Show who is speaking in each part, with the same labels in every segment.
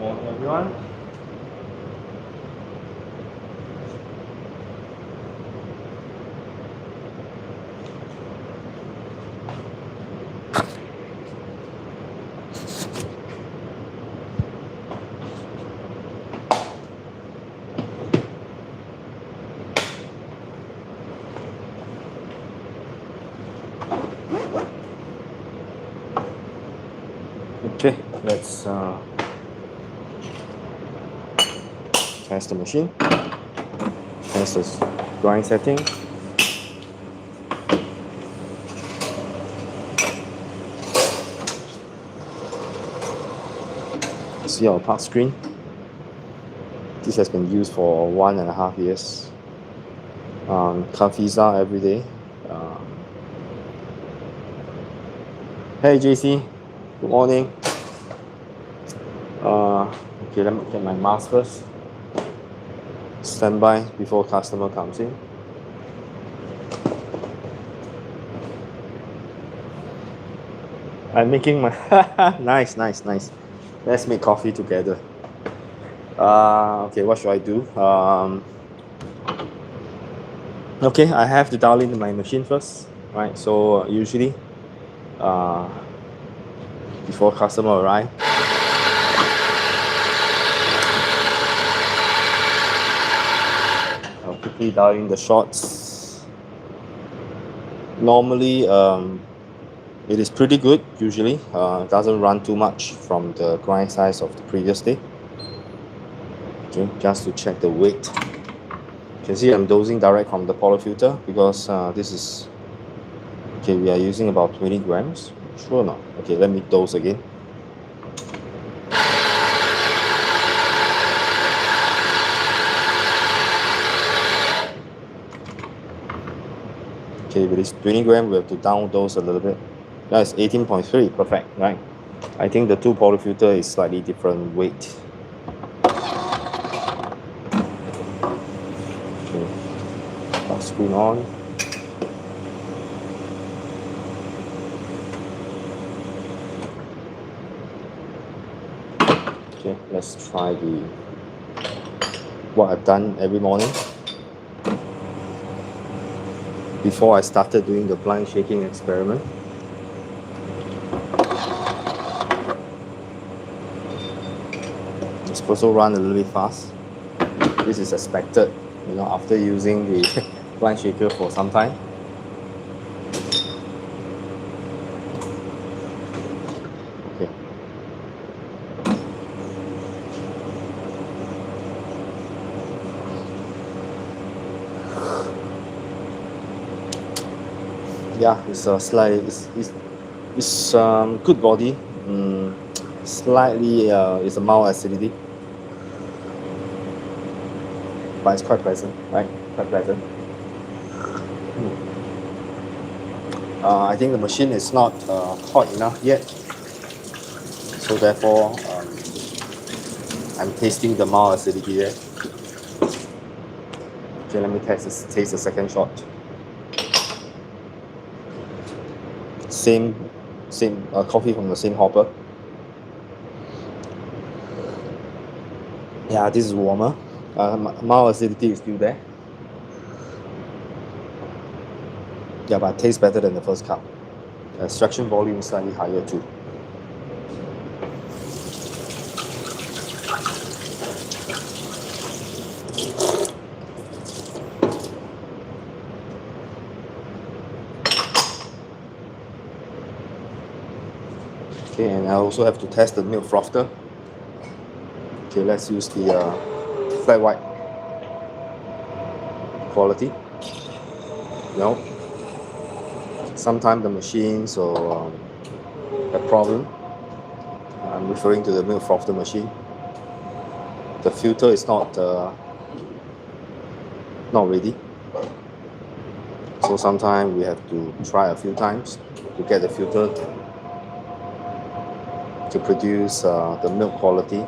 Speaker 1: Morning, everyone. Okay, let's test the machine. Test the grind setting. See our part screen. This has been used for 1.5 years. Kafisa every day. Hey JC, good morning. Okay, let me get my mask first. Stand by before customer comes in. I'm making my nice. Let's make coffee together. Okay, what should I do? Okay, I have to dial in my machine first, right? So usually, before customer arrive, I'll quickly dial in the shots. Normally, it is pretty good. Usually, it doesn't run too much from the grind size of the previous day. Okay, just to check the weight. You can see I'm dosing direct from the portafilter because this is okay. We are using about 20 grams. Sure or not? Okay, let me dose again. Okay, with this 20 gram, we have to down dose a little bit. That's 18.3, perfect, right? I think the two portafilter is slightly different weight. Okay, touch screen on. Okay, let's try what I've done every morning. Before I started doing the blind shaking experiment. It's supposed to run a little bit fast. This is expected, after using the blind shaker for some time. Okay. Yeah, it's a it's good body. Slightly it's a mild acidity, but it's quite pleasant, right? Quite pleasant. I think the machine is not hot enough yet, so therefore I'm tasting the mild acidity there. Okay, let me taste the second shot. Same coffee from the same hopper. Yeah, this is warmer. Mild acidity is still there. Yeah, but it tastes better than the first cup. Extraction volume is slightly higher too. Okay, and I also have to test the milk frother. Okay, let's use the flat white quality. No, sometimes the machines or a problem. I'm referring to the milk frother machine. The filter is not ready, so sometimes we have to try a few times to get the filter to produce the milk quality.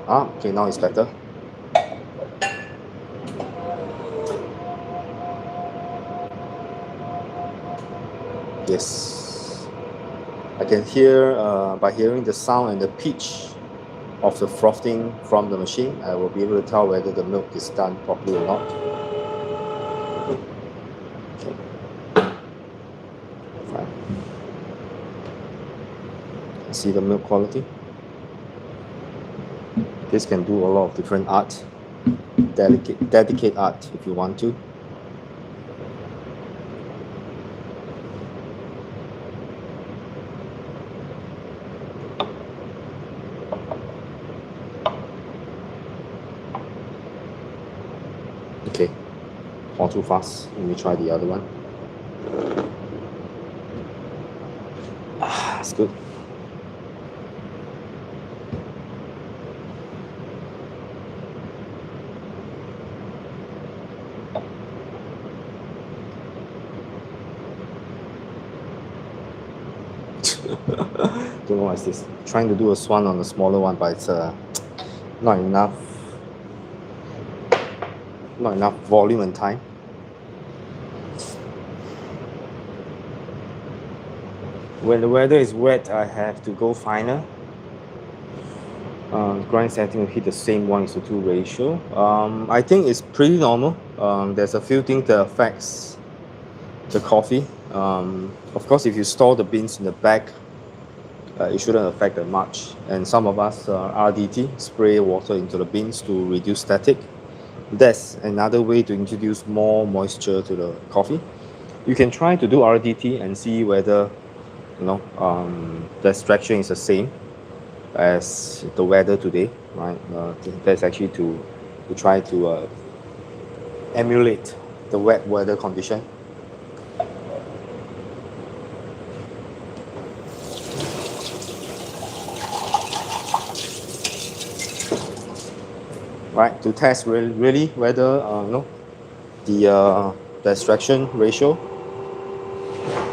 Speaker 1: Okay, now it's better. Yes, I can hear by hearing the sound and the pitch. of the frothing from the machine, I will be able to tell whether the milk is done properly or not. Okay. Fine. See the milk quality. This can do a lot of different art, dedicate art if you want to. Okay, all too fast. Let me try the other one. That's good. Don't know what is this. Trying to do a swan on a smaller one, but it's not enough volume and time. When the weather is wet, I have to go finer. Grind setting will hit the same 1:2 ratio. I think it's pretty normal. There's a few things that affects the coffee. Of course, if you store the beans in the back, it shouldn't affect that much. And some of us RDT, spray water into the beans to reduce static. That's another way to introduce more moisture to the coffee. You can try to do RDT and see whether the extraction is the same as the weather today, right? That's actually to try to emulate the wet weather condition. Right, to test really whether the extraction ratio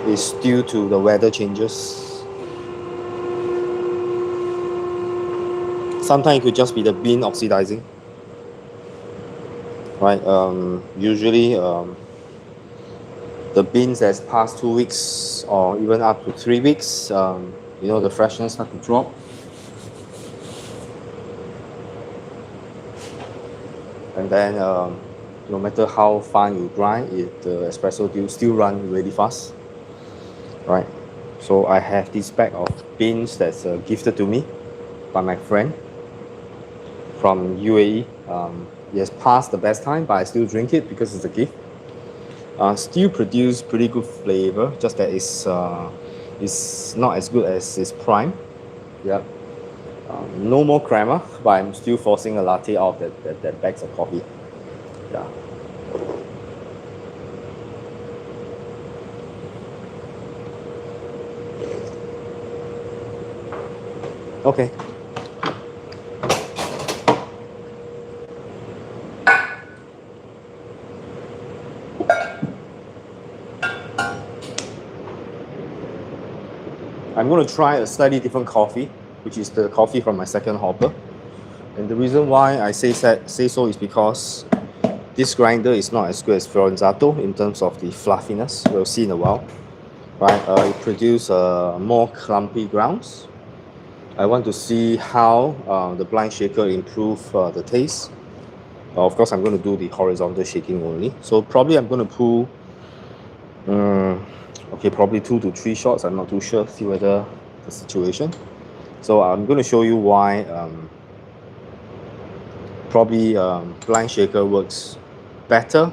Speaker 1: is due to the weather changes. Sometimes it could just be the bean oxidizing. Right, usually the beans that's past 2 weeks or even up to 3 weeks, the freshness start to drop. And then no matter how fine you grind, the espresso will still run really fast. Right, so I have this bag of beans that's gifted to me by my friend from UAE. It has passed the best time, but I still drink it because it's a gift. Still produce pretty good flavor, just that it's not as good as its prime. Yeah. No more crema, but I'm still forcing a latte out of that bags of coffee. Yeah. Okay. I'm going to try a slightly different coffee, which is the coffee from my second hopper. And the reason why I say so is because this grinder is not as good as Firenzato in terms of the fluffiness. We'll see in a while. Right, it produces more clumpy grounds. I want to see how the blind shaker improve the taste. Of course, I'm going to do the horizontal shaking only. So probably I'm going to pull, probably 2 to 3 shots. I'm not too sure. See whether the situation. So I'm going to show you why probably blind shaker works better,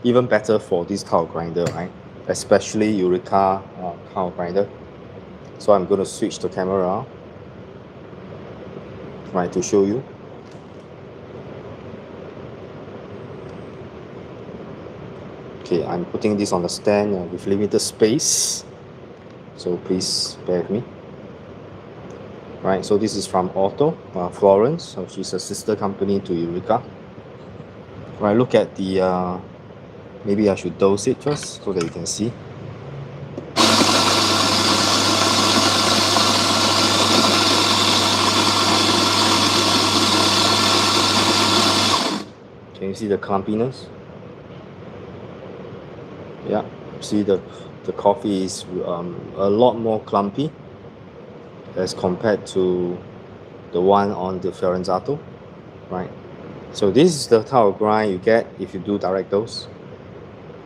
Speaker 1: even better for this type of grinder, right? Especially Eureka type of grinder. So I'm going to switch the camera, right, to show you. Okay, I'm putting this on the stand with limited space, so please bear with me. Right, so this is from Otto, Florence, which is a sister company to Eureka. Right, look at the, maybe I should dose it first so that you can see. Can you see the clumpiness? Yeah, see the coffee is a lot more clumpy as compared to the one on the Firenzato, right? So this is the type of grind you get if you do direct dose.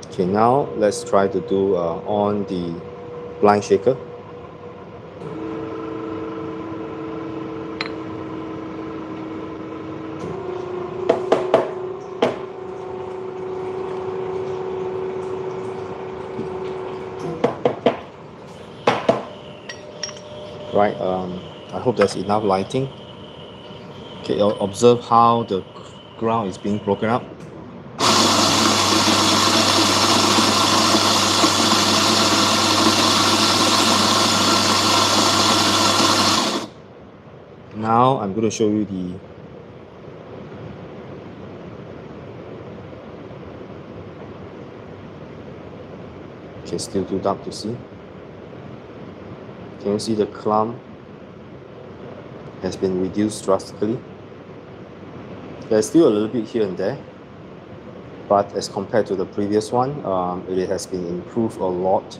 Speaker 1: Okay, now let's try to do on the blind shaker. Right, I hope there's enough lighting. Okay, observe how the ground is being broken up. Now I'm going to show you the okay, still too dark to see. Can you see the clump has been reduced drastically? There's still a little bit here and there, but as compared to the previous one, it has been improved a lot.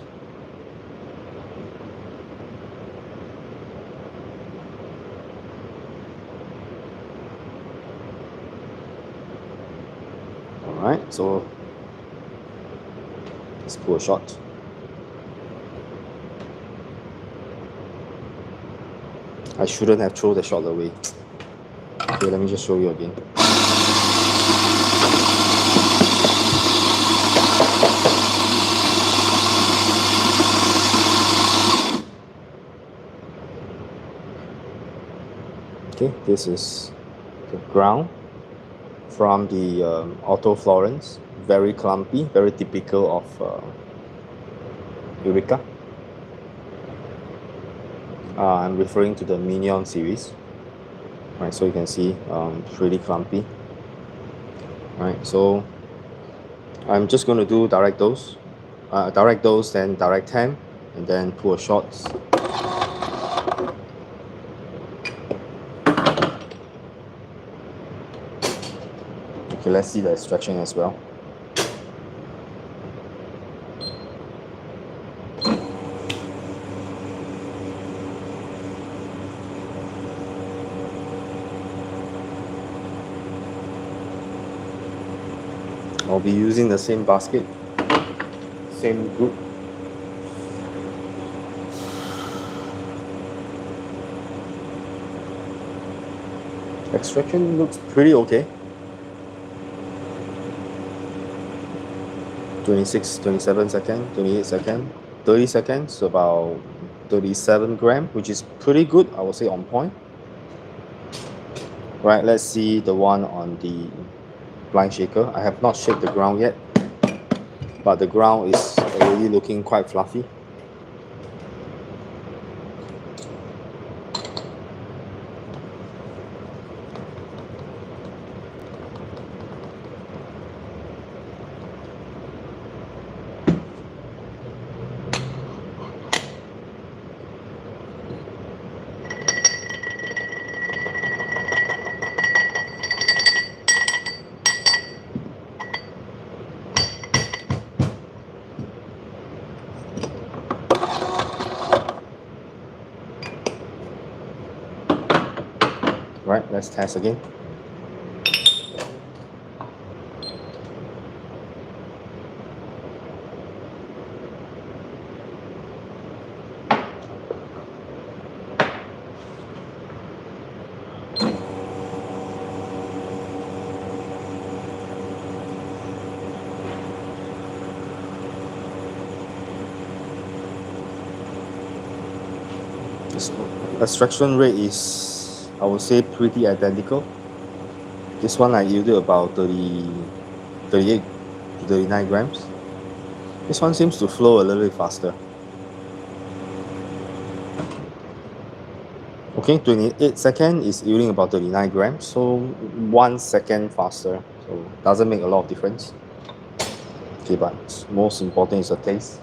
Speaker 1: Alright, so let's pull a shot. I shouldn't have thrown the shot away. Okay, let me just show you again. Okay, this is the ground from the Auto Florence. Very clumpy, very typical of Eureka. I'm referring to the Minion series. Right, so you can see pretty clumpy. Right, so I'm just going to do direct dose, then direct temp, and then pull shots. Okay, let's see the extraction as well. I'll be using the same basket, same group. Extraction looks pretty okay. 26, 27 seconds, 28 seconds, 30 seconds, about 37 grams, which is pretty good, I would say on point. Right, let's see the one on the blind shaker. I have not shaked the ground yet, but the ground is already looking quite fluffy. Right, let's test again. This extraction rate is, I would say, pretty identical. This one I yielded about 38 to 39 grams. This one seems to flow a little bit faster. Okay, 28 seconds is yielding about 39 grams, so 1 second faster. So doesn't make a lot of difference. Okay, but most important is the taste.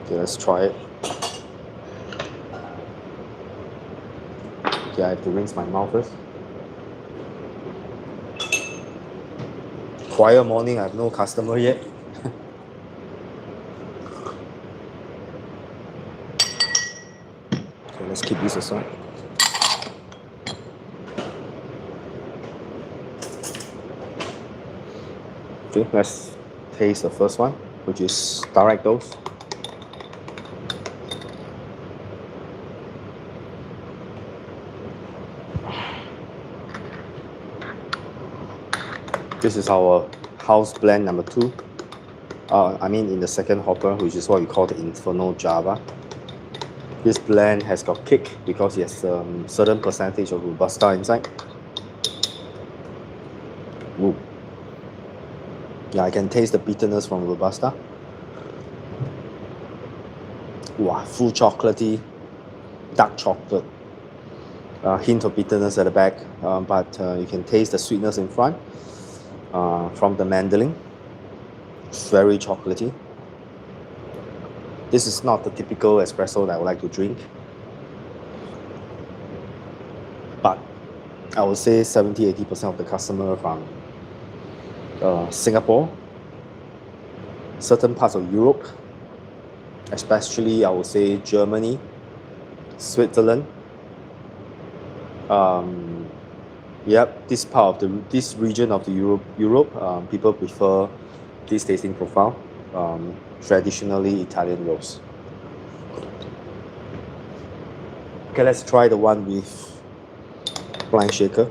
Speaker 1: Okay, let's try it. Okay, I have to rinse my mouth first. Quiet morning, I have no customer yet. Okay, let's keep this aside. Okay, let's taste the first one, which is direct dose. This is our house blend number 2. I mean in the second hopper, which is what we call the Inferno Java. This blend has got kick because it has certain percentage of Robusta inside. Ooh. Yeah, I can taste the bitterness from Robusta. Wow, full chocolatey, dark chocolate. Hint of bitterness at the back, but you can taste the sweetness in front from the mandolin. It's very chocolatey. This is not the typical espresso that I would like to drink, but I would say 70-80% of the customer from Singapore, certain parts of Europe, especially I would say Germany, Switzerland. Yep, this part of this region of the Europe, people prefer this tasting profile. Traditionally Italian roast. Okay, let's try the one with blind shaker.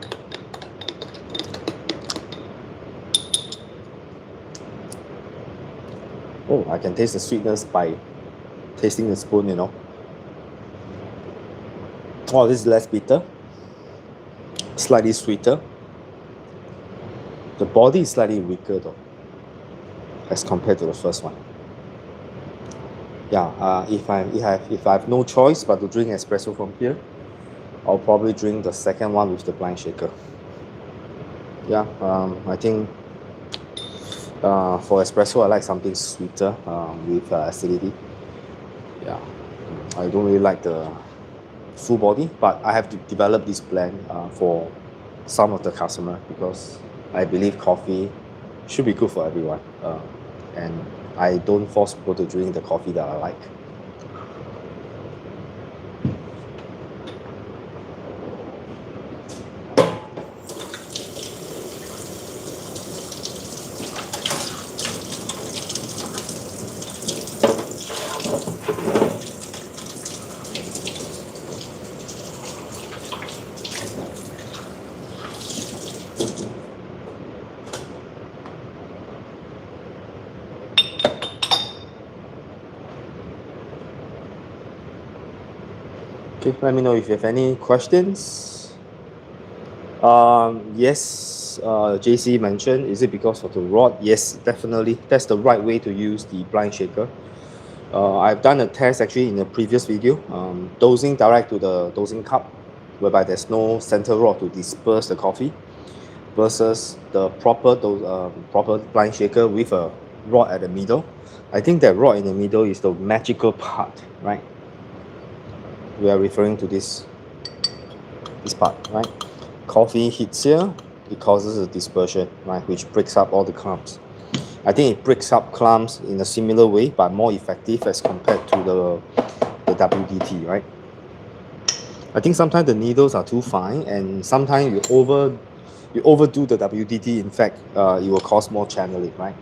Speaker 1: Oh, I can taste the sweetness by tasting the spoon, you know. Oh, this is less bitter, slightly sweeter. The body is slightly weaker though, as compared to the first one. Yeah, if I have no choice but to drink espresso from here, I'll probably drink the second one with the blind shaker. Yeah, I think for espresso I like something sweeter with acidity. Yeah, I don't really like the full body, but I have to develop this blend for some of the customer because I believe coffee should be good for everyone, and I don't force people to drink the coffee that I like. Okay, let me know if you have any questions. Yes, JC mentioned, is it because of the rod? Yes, definitely. That's the right way to use the blind shaker. I've done a test actually in a previous video, dosing direct to the dosing cup, whereby there's no center rod to disperse the coffee, versus the proper blind shaker with a rod at the middle. I think that rod in the middle is the magical part, right? We are referring to this part, right? Coffee hits here, it causes a dispersion, right, which breaks up all the clumps. I think it breaks up clumps in a similar way, but more effective as compared to the WDT, right? I think sometimes the needles are too fine, and sometimes you overdo the WDT. In fact, it will cause more channeling, right?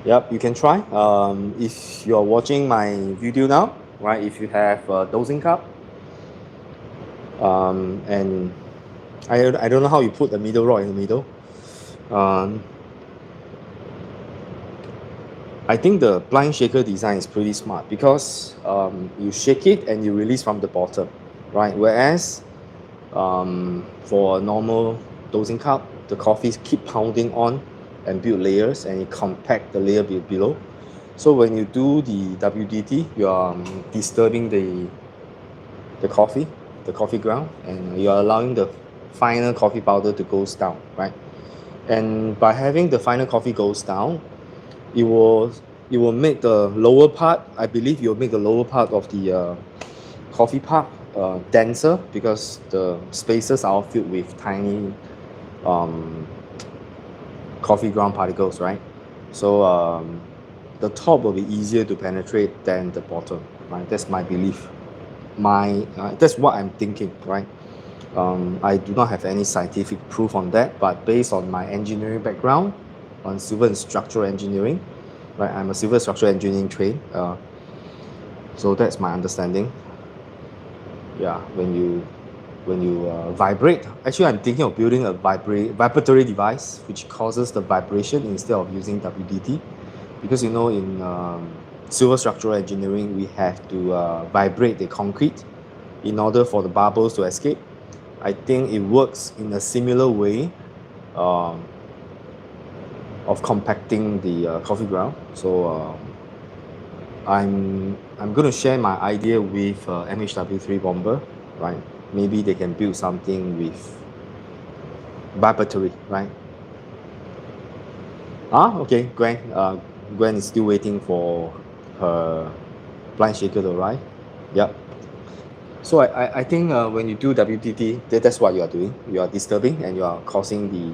Speaker 1: Yep, you can try. If you're watching my video now, right, if you have a dosing cup, and I don't know how you put the middle rod in the middle. I think the blind shaker design is pretty smart because you shake it and you release from the bottom, right? Whereas for a normal dosing cup, the coffees keep pounding on and build layers, and it compact the layer below. So when you do the WDT, you are disturbing the coffee ground, and you are allowing the final coffee powder to goes down, right? And by having the final coffee goes down, it will make the lower part, I believe you'll make the lower part of the coffee pot denser, because the spaces are all filled with tiny coffee ground particles, right? So the top will be easier to penetrate than the bottom, right? That's my belief. That's what I'm thinking, right? I do not have any scientific proof on that, but based on my engineering background, on civil and structural engineering, right? I'm a civil structural engineering trained, so that's my understanding. Yeah, when you vibrate, actually, I'm thinking of building a vibratory device which causes the vibration instead of using WDT, because you know in civil structural engineering we have to vibrate the concrete in order for the bubbles to escape. I think it works in a similar way um, of compacting the coffee ground. So I'm going to share my idea with MHW3 Bomber, right? Maybe they can build something with vibratory, right? Okay, Gwen. Gwen is still waiting for her blind shaker to arrive. Yep. So I think when you do WTT, that's what you are doing. You are disturbing and you are causing the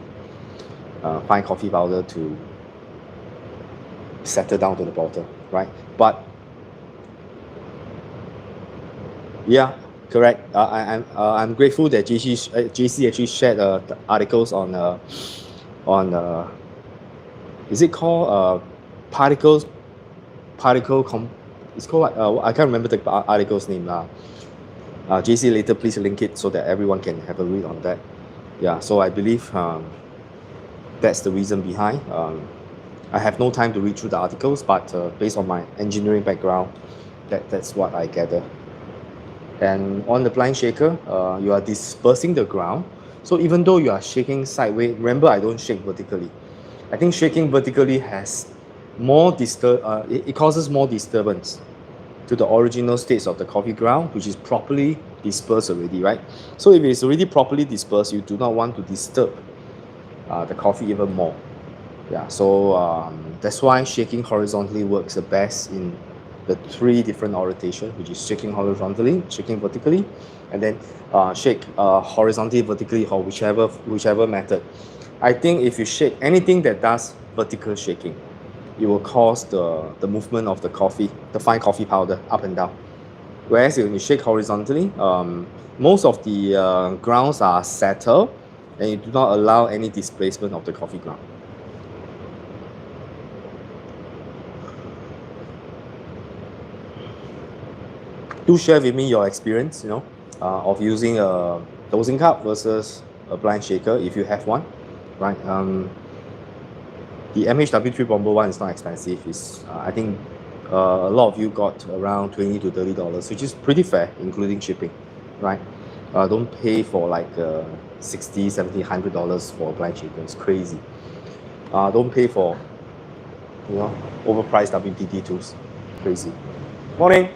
Speaker 1: fine coffee powder to settle down to the bottom, right? But yeah, correct. I'm grateful that JC actually shared the articles on is it called particles particle com it's called what? I can't remember the article's name. JC, later please link it so that everyone can have a read on that. Yeah, so I believe that's the reason behind. I have no time to read through the articles, but based on my engineering background, that's what I gather. And on the blind shaker, you are dispersing the ground. So even though you are shaking sideways, remember I don't shake vertically. I think shaking vertically has it causes more disturbance to the original states of the coffee ground, which is properly dispersed already, right? So if it's already properly dispersed, you do not want to disturb the coffee even more. Yeah, so that's why shaking horizontally works the best in the three different orientation, which is shaking horizontally, shaking vertically, and then shake horizontally, vertically, or whichever method. I think if you shake anything that does vertical shaking, it will cause the movement of the coffee, the fine coffee powder, up and down. Whereas when you shake horizontally, most of the grounds are settled, and you do not allow any displacement of the coffee ground. Do share with me your experience, of using a dosing cup versus a blind shaker if you have one, right? The MHW3 Bomber one is not expensive. It's I think a lot of you got around $20 to $30, which is pretty fair, including shipping, right? Don't pay for like $60, $70, $100 for a blind shaker. It's crazy. Don't pay for overpriced WTT tools. Crazy. Morning.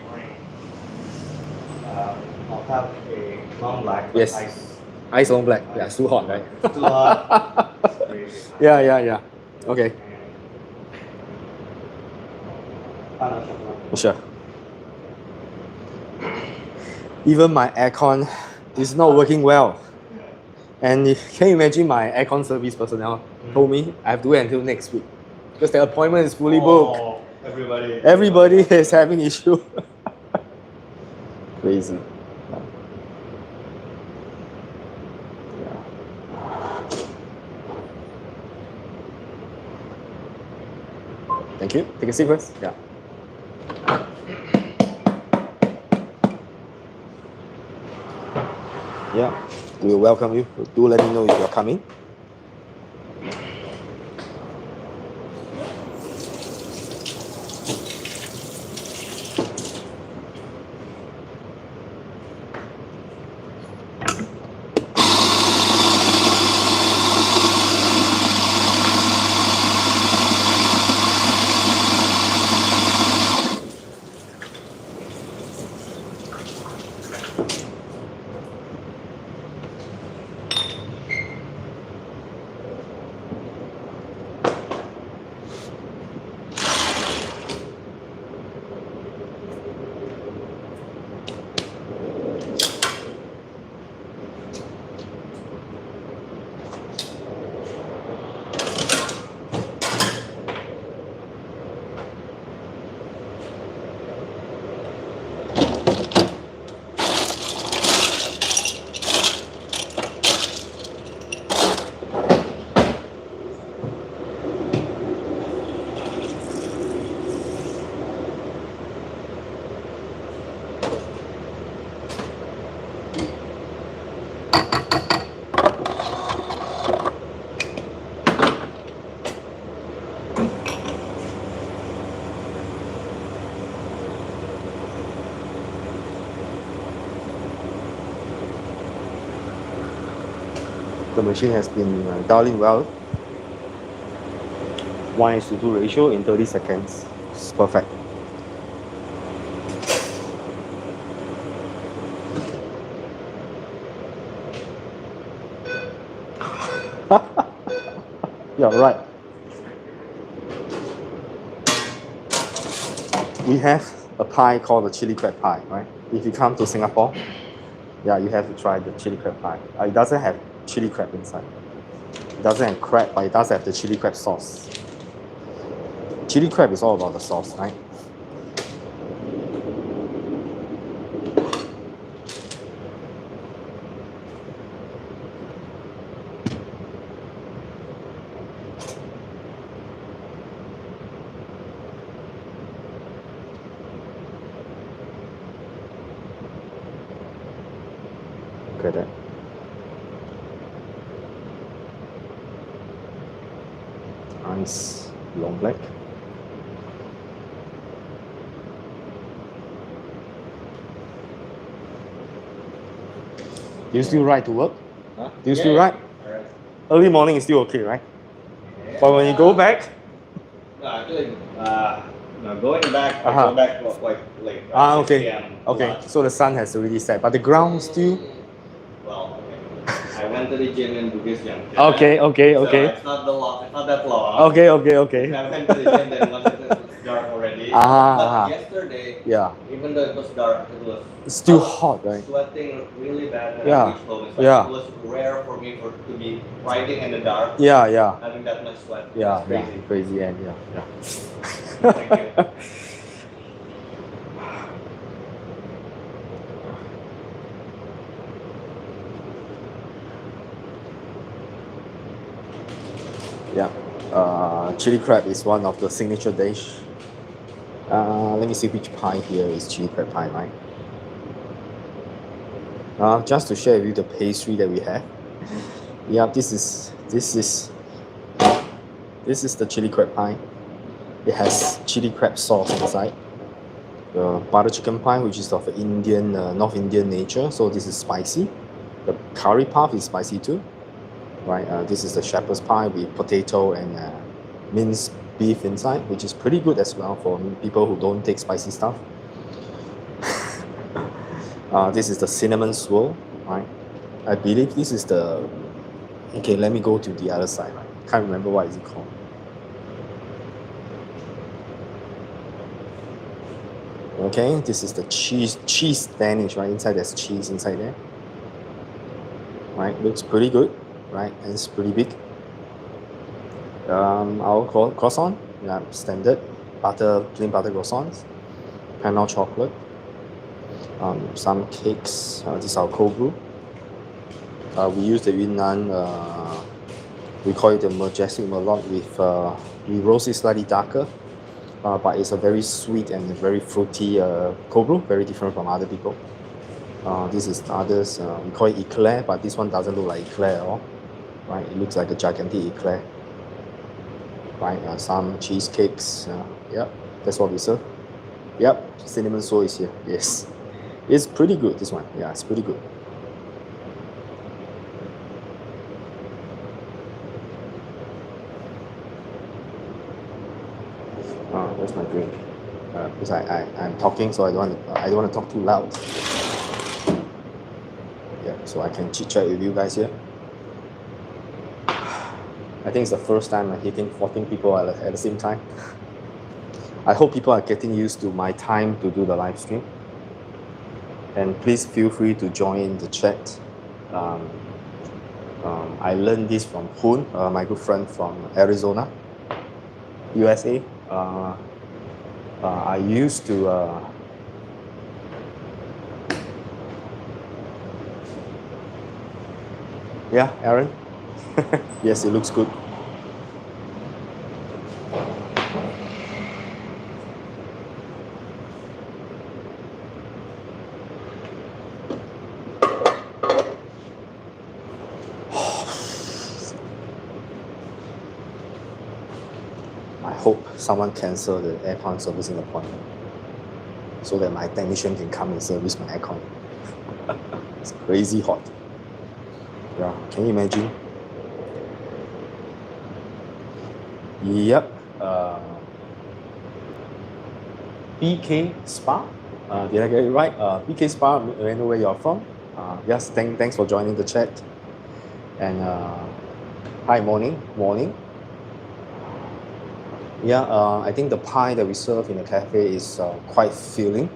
Speaker 2: I'll have a long black.
Speaker 1: Yes. Ice long black. Yeah, it's too hot, right?
Speaker 2: It's too hot. It's crazy.
Speaker 1: Yeah. Okay. Sure. Even my aircon is not working well. And can you imagine my aircon service personnel told me I have to wait until next week because the appointment is fully booked. Everybody is having issue. Crazy. Thank you. Take a seat first. Yeah. Yeah. We will welcome you. Do let me know if you're coming. The machine has been dialing well. 1:2 ratio in 30 seconds. It's perfect. You're right. We have a pie called the chili crab pie, right? If you come to Singapore, yeah, you have to try the chili crab pie. It doesn't have chili crab inside. It doesn't have crab, but it does have the chili crab sauce. Chili crab is all about the sauce, right? Look at that. Nice long black. Do you still ride to work?
Speaker 2: Huh?
Speaker 1: Do you still ride?
Speaker 2: Alright.
Speaker 1: Early morning is still okay, right? But when you go back,
Speaker 2: No, actually, no, going back, I
Speaker 1: Uh-huh.
Speaker 2: go back quite late. Right?
Speaker 1: Ah,
Speaker 2: 6
Speaker 1: okay.
Speaker 2: PM
Speaker 1: Okay,
Speaker 2: lunch.
Speaker 1: so the sun has already set, but the ground still.
Speaker 2: Well, okay. I went to the gym in Bugis Junction.
Speaker 1: Okay, okay,
Speaker 2: So
Speaker 1: okay.
Speaker 2: it's not it's not that long.
Speaker 1: Okay, okay, okay.
Speaker 2: I went to the gym then once it was dark already.
Speaker 1: Ah,
Speaker 2: But
Speaker 1: ah.
Speaker 2: yesterday,
Speaker 1: Yeah,
Speaker 2: even though it was dark, it was
Speaker 1: it's still
Speaker 2: I was
Speaker 1: hot, right?
Speaker 2: Sweating really bad when
Speaker 1: Yeah,
Speaker 2: I reached home. It's like
Speaker 1: yeah.
Speaker 2: It was rare for me to be riding in the dark,
Speaker 1: Yeah, yeah,
Speaker 2: having that much sweat.
Speaker 1: yeah,
Speaker 2: It's
Speaker 1: yeah.
Speaker 2: crazy.
Speaker 1: Crazy and yeah, yeah.
Speaker 2: Thank you.
Speaker 1: Yeah, chili crab is one of the signature dish. Let me see which pie here is chili crab pie, right? Just to share with you the pastry that we have. Yeah, this is the chili crab pie. It has chili crab sauce inside. The butter chicken pie, which is of Indian, North Indian nature, so this is spicy. The curry puff is spicy too, right? This is the shepherd's pie with potato and minced beef inside, which is pretty good as well for people who don't take spicy stuff. This is the cinnamon swirl, right? I believe this is the. Okay, let me go to the other side. Right? Can't remember what is it called. Okay, this is the cheese Danish, right? Inside there's cheese inside there. Right, looks pretty good, right? And it's pretty big. Our croissant, yeah, standard plain butter croissants, panel chocolate. Some cakes. This is our cold brew. We use the Yunnan. We call it the Majestic Merlot with. We roast it slightly darker, but it's a very sweet and very fruity cold brew. Very different from other people. This is others. We call it eclair, but this one doesn't look like eclair at all. Right? It looks like a gigantic eclair. Right? Some cheesecakes. Yep, that's what we serve. Yep, cinnamon swirl is here. Yes, it's pretty good. This one, yeah, it's pretty good. Where's my drink? Because I'm talking, so I don't want to talk too loud. Yeah, so I can chit chat with you guys here. I think it's the first time I'm hitting 14 people at the same time. I hope people are getting used to my time to do the live stream. And please feel free to join the chat. I learned this from Hoon, my good friend from Arizona, USA. I used to yeah, Aaron. Yes, it looks good. I hope someone cancel the aircon servicing appointment so that my technician can come and service my aircon. It's crazy hot. Yeah, can you imagine? Yep. BK Spa. Did I get it right? BK Spa, I know where you're from. Yes, thanks for joining the chat. And hi, morning. Yeah, I think the pie that we serve in the cafe is quite filling.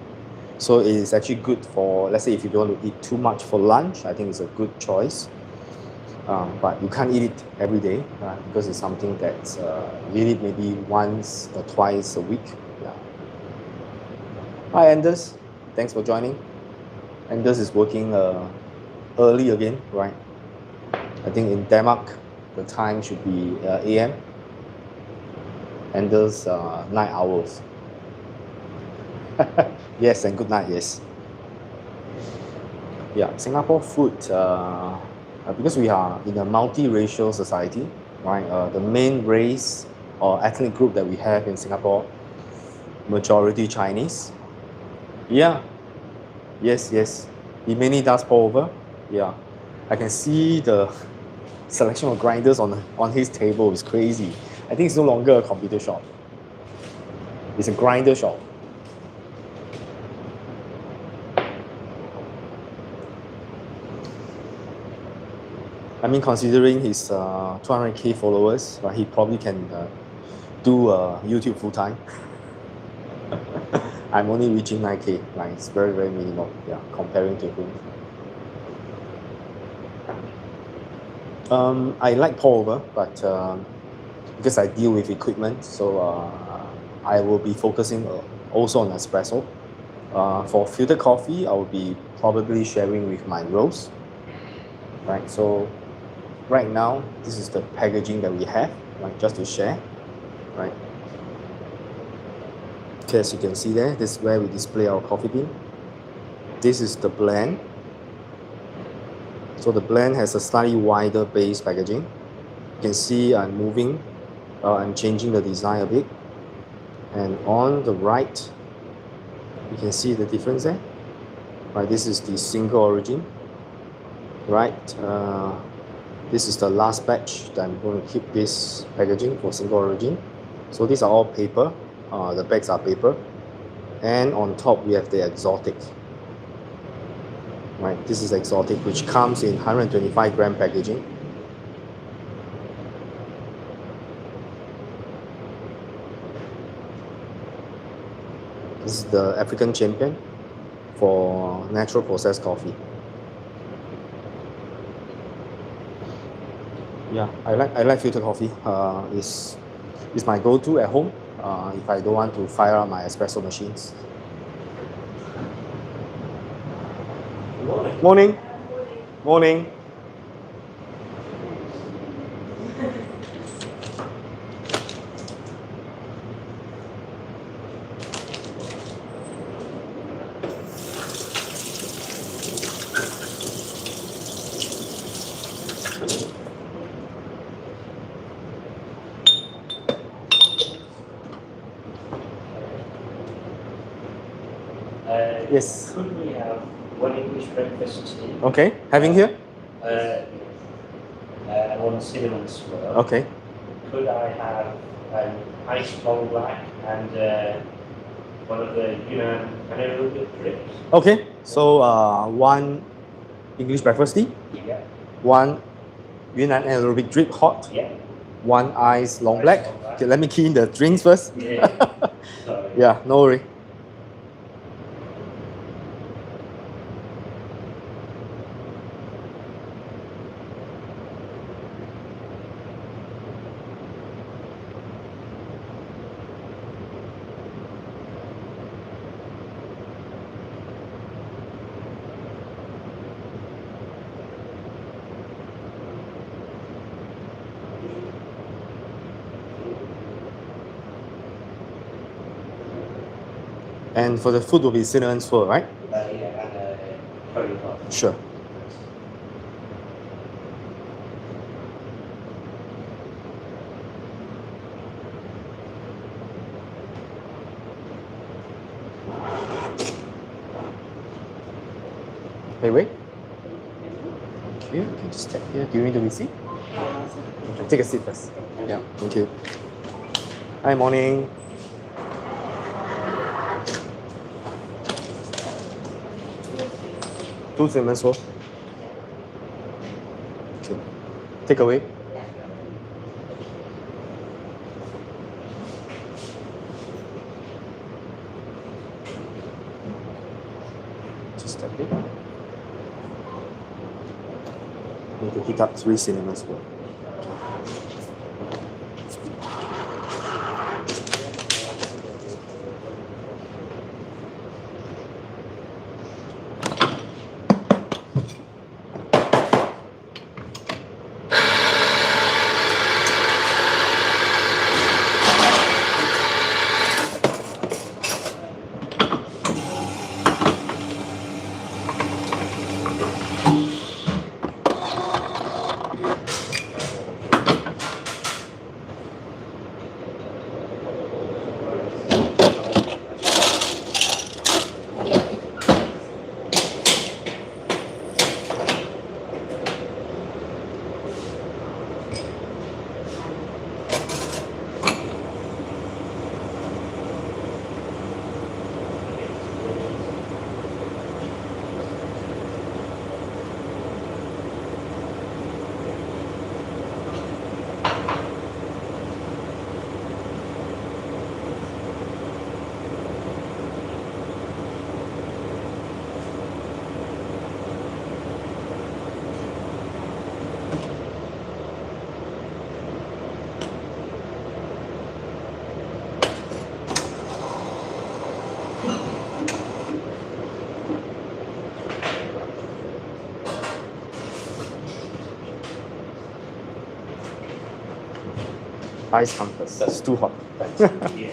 Speaker 1: So it is actually good for, let's say, if you don't want to eat too much for lunch, I think it's a good choice. But you can't eat it every day because it's something that you eat it maybe once or twice a week. Yeah. Hi, Anders. Thanks for joining. Anders is working early again, right? I think in Denmark, the time should be AM. Anders, night hours. Yes, and good night, yes. Yeah, Singapore food, because we are in a multiracial society, right? The main race or ethnic group that we have in Singapore, majority Chinese. Yeah, yes. He mainly does pour over. Yeah, I can see the selection of grinders on his table is crazy. I think it's no longer a computer shop. It's a grinder shop. I mean, considering his 200K followers, he probably can do YouTube full time. I'm only reaching 9K. Like, it's very, very minimal. Yeah, comparing to him. I like pour over, but because I deal with equipment, so I will be focusing also on espresso. For filtered coffee, I will be probably sharing with my roast. Right, so right now, this is the packaging that we have, like just to share, right? Okay, as you can see there, this is where we display our coffee bean. This is the blend. So the blend has a slightly wider base packaging. You can see I'm moving, I'm changing the design a bit. And on the right, you can see the difference there. Right, this is the single origin. Right, this is the last batch that I'm going to keep this packaging for single origin. So these are all paper. The bags are paper. And on top, we have the exotic. Right, this is exotic, which comes in 125 gram packaging. This is the African champion for natural processed coffee. Yeah, I like filter coffee. It's my go-to at home if I don't want to fire up my espresso machines. Morning. Yes.
Speaker 3: Could we have one English breakfast tea?
Speaker 1: Okay, having here?
Speaker 3: I want cinnamon as well.
Speaker 1: Okay.
Speaker 3: Could I have an iced long black and one of the Yunnan anaerobic drips?
Speaker 1: Okay, so one English breakfast tea,
Speaker 3: Yeah.
Speaker 1: one Yunnan anaerobic drip hot,
Speaker 3: Yeah.
Speaker 1: one ice long black. Okay, let me key in the drinks first.
Speaker 3: Yeah. Sorry.
Speaker 1: Yeah, no worry. And for the food will be cinnamon swirl, right?
Speaker 3: Yeah, and curry puff.
Speaker 1: Sure. Hey, wait. Thank you. Can you just check here? Do you need the receipt? Okay, take a seat first. Yeah, thank you. Hi, morning. Two cinnamon roll. Okay. Take away. Just a bit. Need to heat up 3 cinnamon rolls. Ice come first. It's too hot.
Speaker 3: Yeah.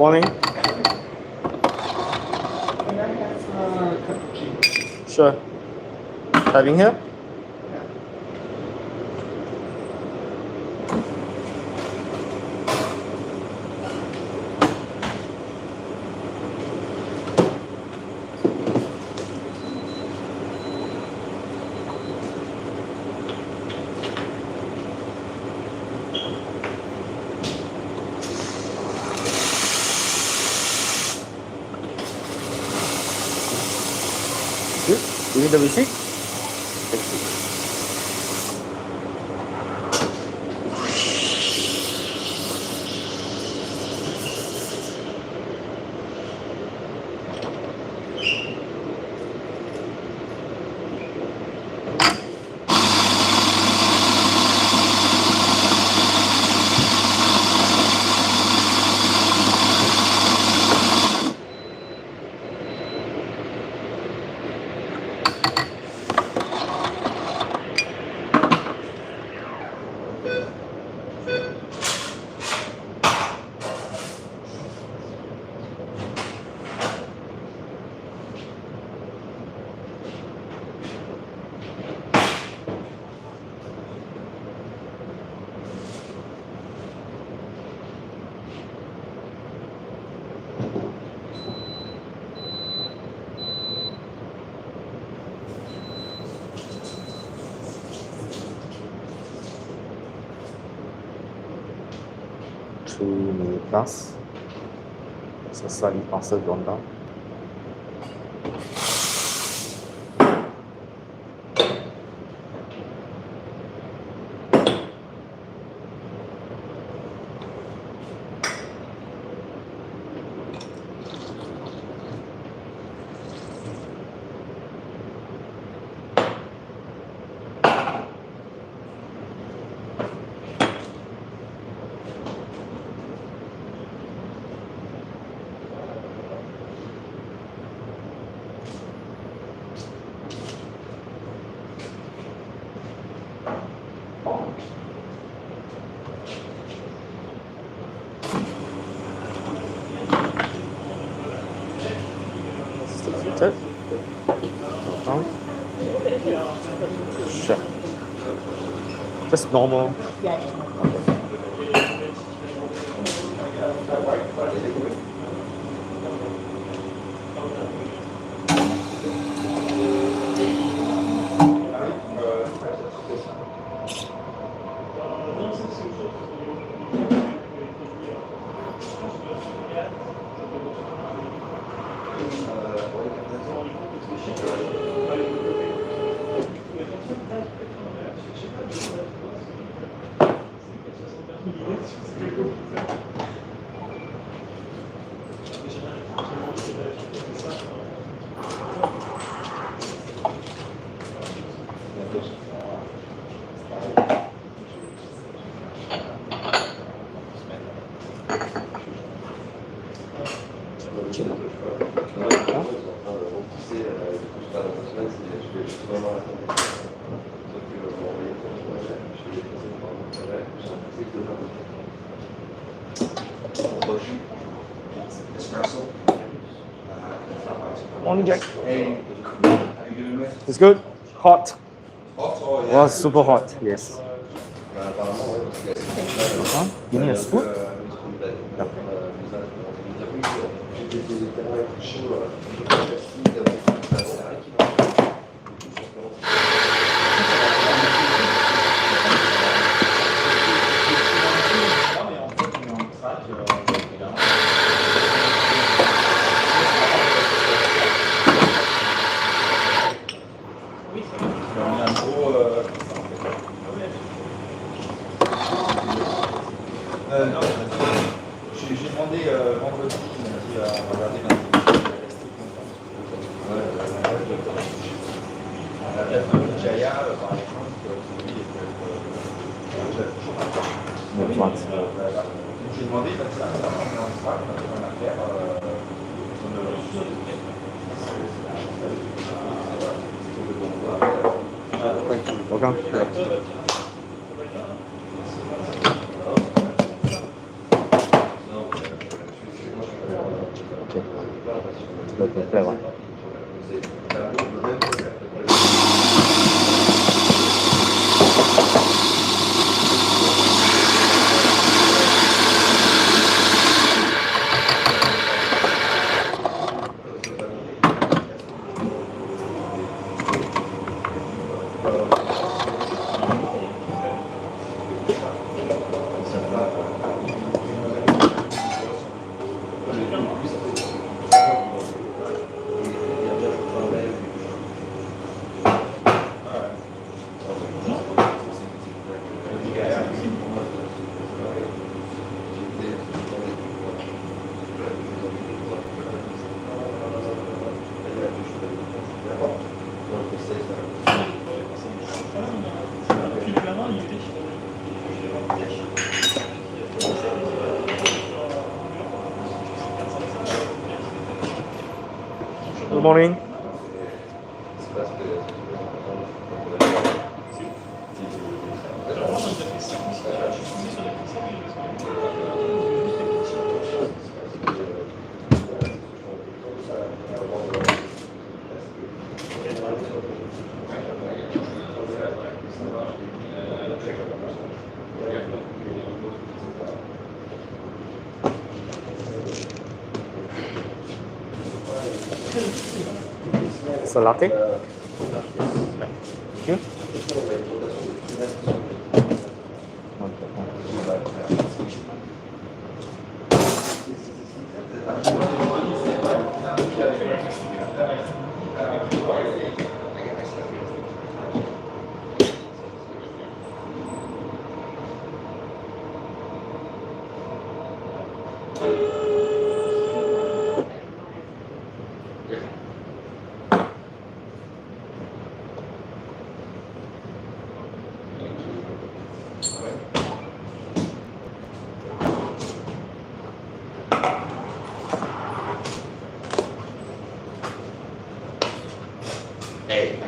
Speaker 1: morning. Sure. Having here? Good. You need the receipt? Thank you. Minute plus. So slightly faster gone down. Sit. Down. Sure. Just normal. Morning, Jack.
Speaker 4: Hey, how you doing, mate?
Speaker 1: It's good. Hot.
Speaker 4: Hot? Oh, yeah.
Speaker 1: Well, super hot. Yes.
Speaker 4: Apparemment, ouais, parce que-
Speaker 1: Huh? You need a spoon?
Speaker 4: Yeah. Non, j'ai demandé vendredi, il m'a dit à regarder lundi. La famille Jaya, par exemple, j'ai demandé, il m'a dit, on est en Israël, on a fait une affaire.
Speaker 1: Welcome. Good morning. It's a latte. Thank you.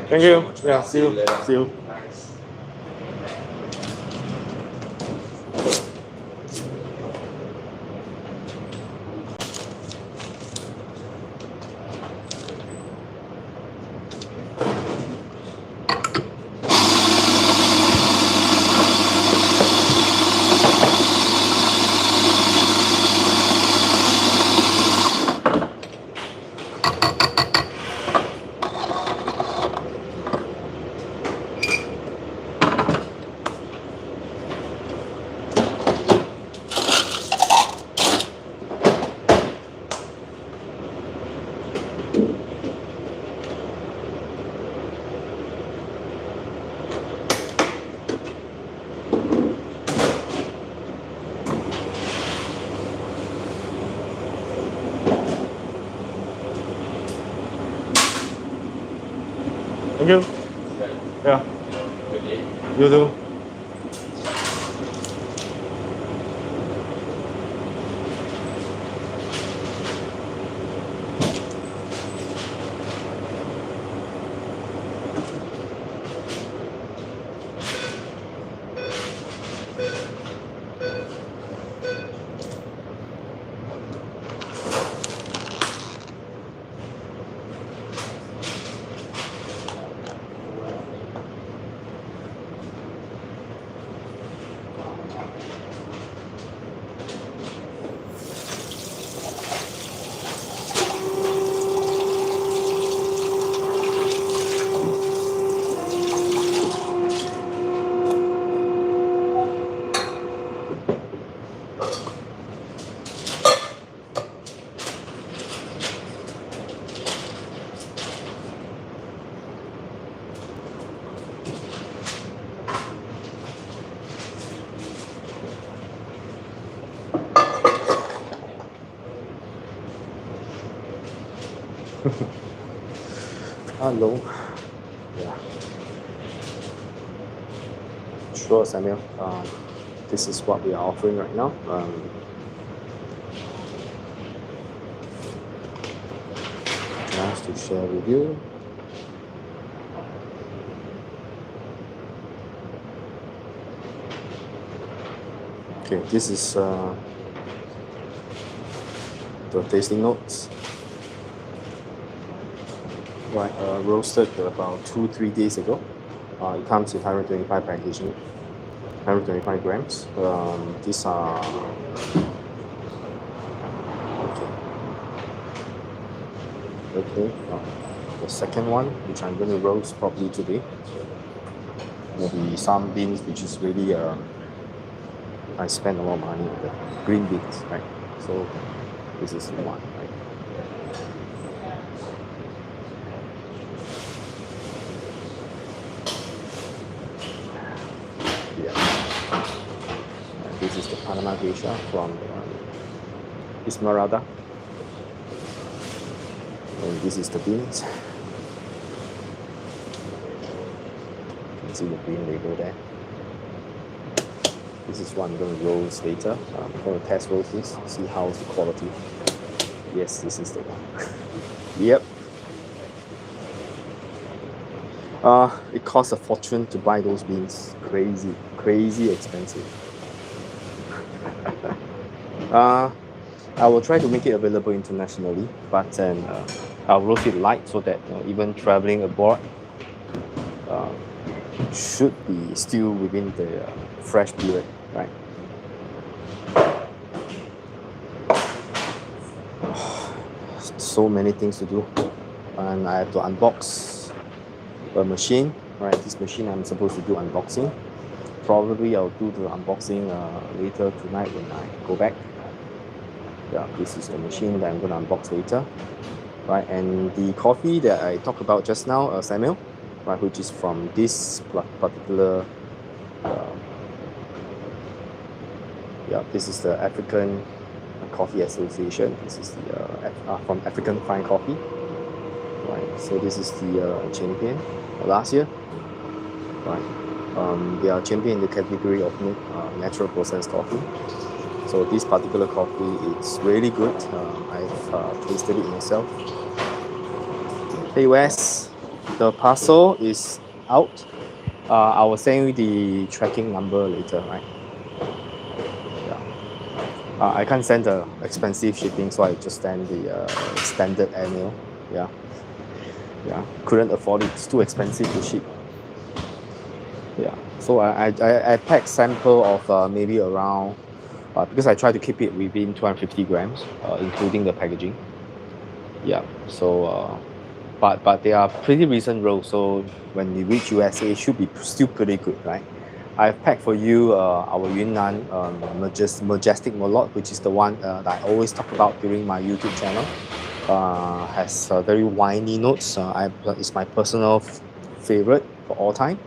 Speaker 1: Thank you. Yeah, see you. See you. Thank you. Yeah. You too. Hello. Yeah. Sure, Samuel. This is what we are offering right now. Just to share with you. Okay, this is the tasting notes. Right, roasted about 2-3 days ago. It comes with 125 packaging, 125 grams. These are okay. The second one, which I'm going to roast probably today. maybe some beans which is really I spend a lot of money on the green beans, right? So this is the one, right? Yeah. And this is the Panama Geisha from Esmeralda. And this is the beans. You can see the bean label there. This is one I'm going to roast later. I'm going to test roast this, see how's the quality. Yes, this is the one. Yep. It costs a fortune to buy those beans. Crazy expensive. I will try to make it available internationally, but then I'll roast it light so that even traveling abroad should be still within the fresh period, right? So many things to do, and I have to unbox a machine, right? This machine I'm supposed to do unboxing. Probably I'll do the unboxing later tonight when I go back. Yeah, this is the machine that I'm going to unbox later, right? And the coffee that I talked about just now, Samuel, right, which is from this particular this is the African Coffee Association. This is the from African Fine Coffee, right? So this is the champion last year, right? They are champion in the category of natural processed coffee. So this particular coffee, it's really good. I've tasted it myself. Hey Wes, the parcel is out. I will send you the tracking number later, right? Yeah. I can't send the expensive shipping, so I just send the standard annual. Yeah. Yeah. Couldn't afford it. It's too expensive to ship. Yeah. So I packed sample of maybe around. Because I try to keep it within 250 grams, including the packaging. Yeah, so, but they are pretty recent rolls, so when you reach USA, it should be still pretty good, right? I've packed for you our Yunnan Majestic Merlot, which is the one that I always talk about during my YouTube channel. Has very winey notes. It's my personal favorite for all time.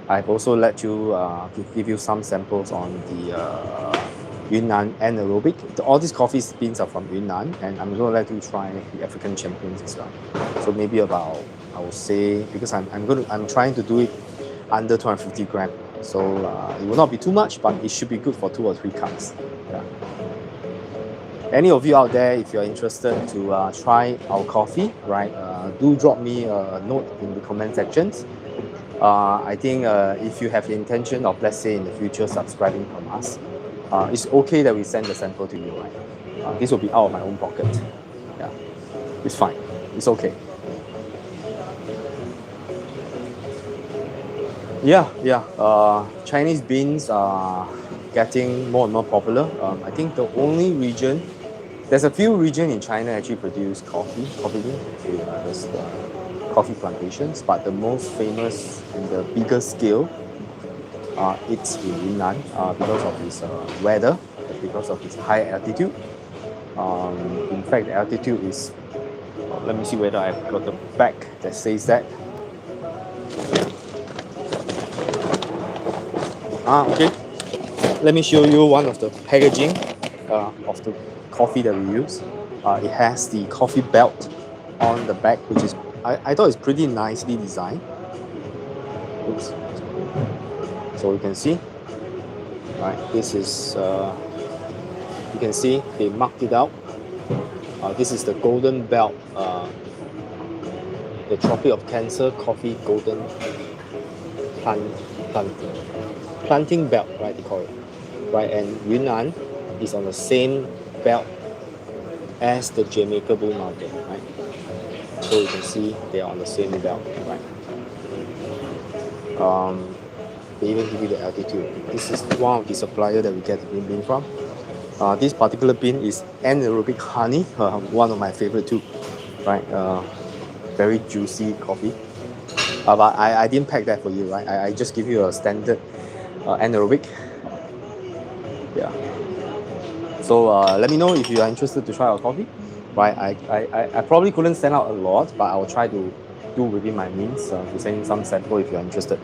Speaker 1: I've also let you give you some samples on the Yunnan Anaerobic. All these coffee beans are from Yunnan, and I'm going to let you try the African champions as well. So maybe about, I would say, because I'm trying to do it under 250 grams, so it will not be too much, but it should be good for 2 or 3 cups. Yeah. Any of you out there, if you're interested to try our coffee, right? Do drop me a note in the comment sections. I think if you have the intention of, let's say in the future, subscribing from us, it's okay that we send the sample to you, right? This will be out of my own pocket. Yeah, it's fine. It's okay. Yeah. Chinese beans are getting more and more popular. I think the only region, there's a few regions in China actually produce coffee bean. There's coffee plantations, but the most famous and the biggest scale it's in Yunnan because of its weather, because of its high altitude. In fact, the altitude is, let me see whether I've got the bag that says that. Okay. Let me show you one of the packaging of the coffee that we use. It has the coffee belt on the back, which is, I thought it's pretty nicely designed. Oops. So you can see, right, this is, you can see they marked it out. This is the Golden Belt, the Tropic of Cancer Coffee Golden Planting Belt, right, they call it. Right, and Yunnan is on the same belt as the Jamaica Bull Mountain, right? So you can see they are on the same belt, right? They even give you the altitude. This is one of the supplier that we get the green bean from. This particular bean is anaerobic honey, one of my favorite too, right? Very juicy coffee. But I didn't pack that for you, right? I just give you a standard anaerobic. Yeah. So let me know if you are interested to try our coffee. Right, I probably couldn't send out a lot, but I will try to do within my means to send some sample if you're interested.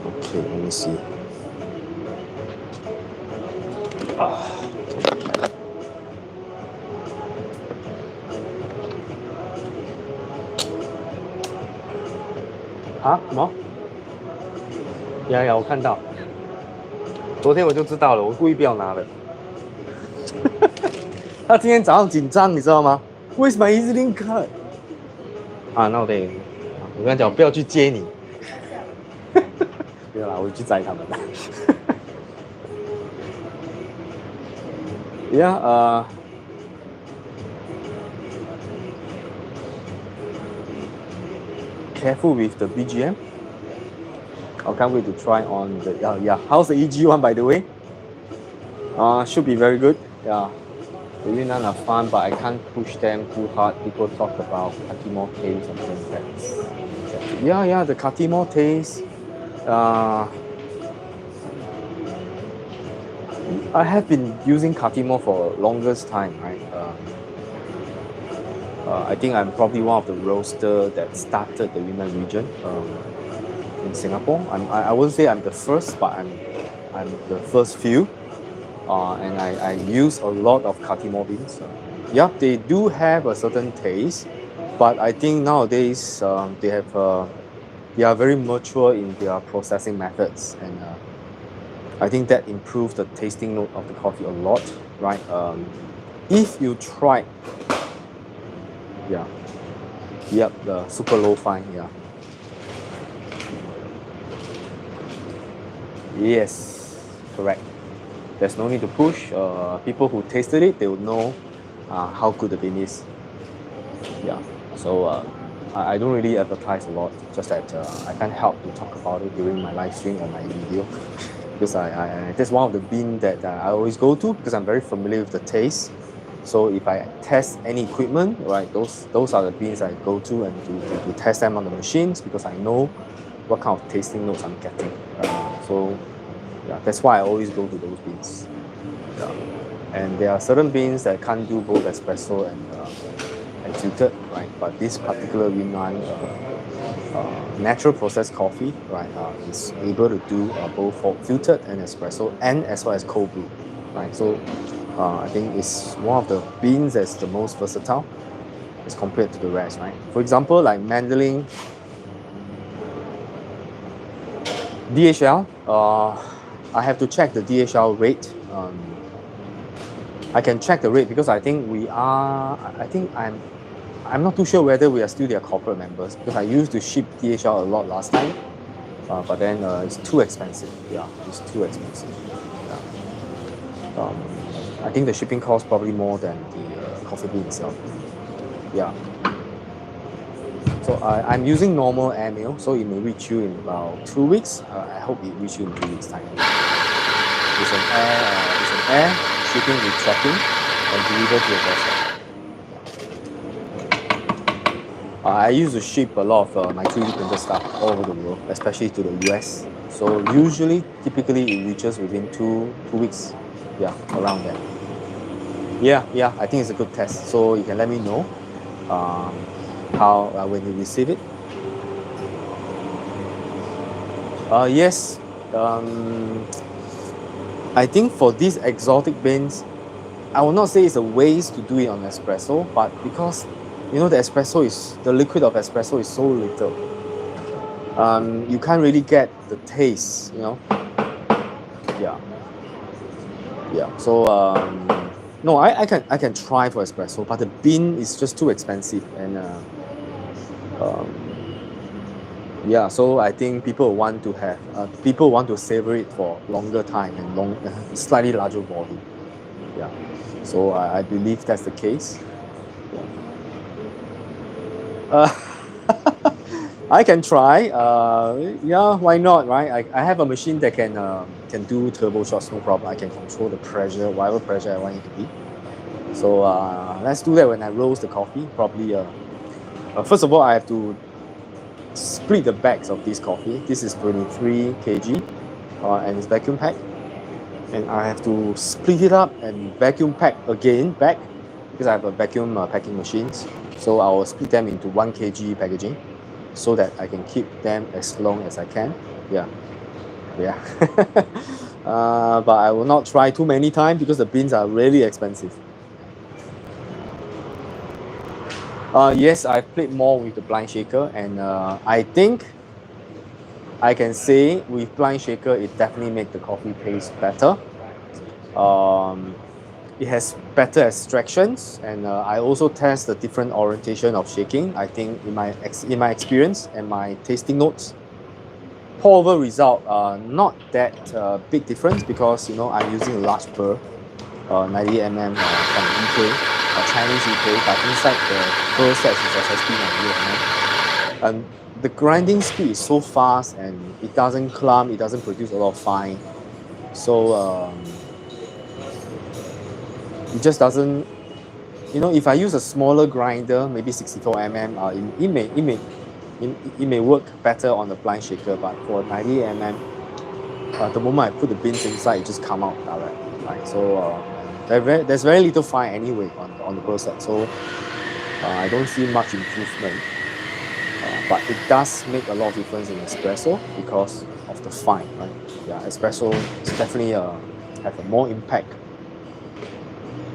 Speaker 1: Okay, let me see.啊？什么？呀，我看到，昨天我就知道了，我故意不要拿的。他今天早上紧张，你知道吗？为什么一直零看？啊，那我得，我跟他讲，不要去接你。没有啦，我去载他们了。Yeah, careful with the BGM. I can't wait to try on the yeah. How's the EG one, by the way? Should be very good. Yeah, the Yunnan are fun, but I can't push them too hard. People talk about Katimor taste and things like that. Yeah, the Katimor taste. I have been using Katimor for longest time, right? I think I'm probably one of the roaster that started the Yunnan region in Singapore. I wouldn't say I'm the first, but I'm the first few. And I use a lot of Katimor beans. Yeah, they do have a certain taste, but I think nowadays they are very mature in their processing methods, and I think that improves the tasting note of the coffee a lot, right? If you try, the super low fine, yeah. Yes, correct. There's no need to push. People who tasted it, they would know how good the bean is. Yeah. So I don't really advertise a lot. Just that I can't help to talk about it during my live stream or my video, because that's one of the beans that I always go to because I'm very familiar with the taste. So if I test any equipment, right, those are the beans I go to and to test them on the machines, because I know what kind of tasting notes I'm getting. So yeah, that's why I always go to those beans. Yeah. And there are certain beans that can't do both espresso and filtered, right? But this particular Yunnan natural processed coffee, right, is able to do both for filtered and espresso, and as well as cold brew, right? So I think it's one of the beans that's the most versatile as compared to the rest, right? For example, like Mandling, DHL, I have to check the DHL rate. I can check the rate because I think I'm not too sure whether we are still their corporate members, because I used to ship DHL a lot last time, but then it's too expensive. Yeah, it's too expensive. Yeah. I think the shipping costs probably more than the coffee bean itself. Yeah. So I'm using normal airmail, so it may reach you in about 2 weeks. I hope it reaches you in 2 weeks' time. It's an air shipping with tracking and delivered to your doorstep. I used to ship a lot of my 3D printer stuff all over the world, especially to the US. So typically it reaches within two weeks. Yeah, around there. Yeah, I think it's a good test. So you can let me know how when you receive it. Yes. I think for these exotic beans, I will not say it's a waste to do it on espresso, but because the liquid of espresso is so little, you can't really get the taste, Yeah. So no, I can try for espresso, but the bean is just too expensive, and so I think people want to savor it for longer time and slightly larger volume. Yeah. So I believe that's the case. Yeah. I can try. Yeah, why not, right? I have a machine that can do turbo shots, no problem. I can control the pressure, whatever pressure I want it to be. So let's do that when I roast the coffee. Probably, first of all, I have to split the bags of this coffee. This is 23 kg, and it's vacuum packed. And I have to split it up and vacuum pack again back because I have a vacuum packing machines. So I will split them into 1 kg packaging so that I can keep them as long as I can. Yeah. But I will not try too many times because the beans are really expensive. Yes, I've played more with the blind shaker, and I think I can say with blind shaker, it definitely makes the coffee taste better. It has better extractions, and I also test the different orientation of shaking. I think in my experience and my tasting notes, pour over result not that big difference because I'm using a large burr, 90 mm from EK, Chinese EK, but inside the burr set is SSB 98 mm. And the grinding speed is so fast, and it doesn't clump, it doesn't produce a lot of fine. So it just doesn't, if I use a smaller grinder, maybe 64 mm, it may work better on the blind shaker, but for 90 mm, the moment I put the beans inside, it just come out direct, right? So there's very little fine anyway on the burr set, so I don't see much improvement. But it does make a lot of difference in espresso because of the fine, right? Yeah, espresso is definitely have a more impact.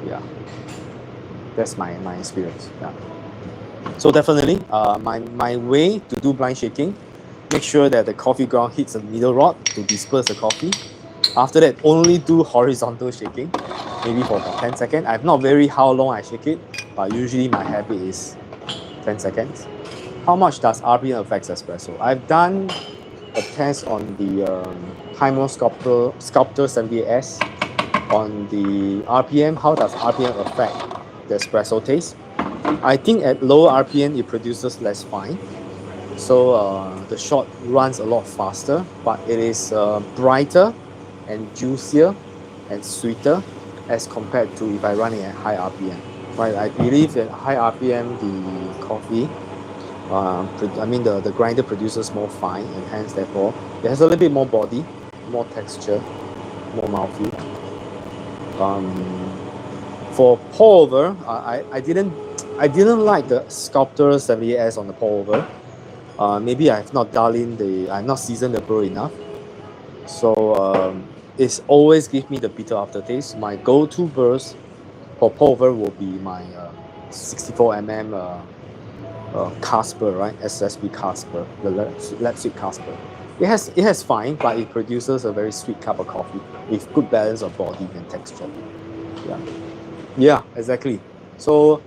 Speaker 1: Yeah, that's my experience. Yeah. So definitely, my way to do blind shaking, make sure that the coffee ground hits the middle rod to disperse the coffee. After that, only do horizontal shaking, maybe for about 10 seconds. I've not very how long I shake it, but usually my habit is 10 seconds. How much does RPM affect espresso? I've done a test on the Hymel Sculptor 78S on the RPM. How does RPM affect the espresso taste? I think at lower RPM it produces less fine, so the shot runs a lot faster, but it is brighter and juicier and sweeter as compared to if I run it at high RPM. Right, I believe at high RPM the coffee, the grinder produces more fine, and hence therefore it has a little bit more body, more texture, more mouthfeel. For pour over, I didn't like the Sculptor 78S on the pour over. Maybe I've not I've not seasoned the burr enough. So it's always give me the bitter aftertaste. My go-to burrs for pour over will be my 64 mm Casper, right? SSB Casper, the Leipzig Casper. It has fine, but it produces a very sweet cup of coffee with good balance of body and texture. Yeah, exactly. So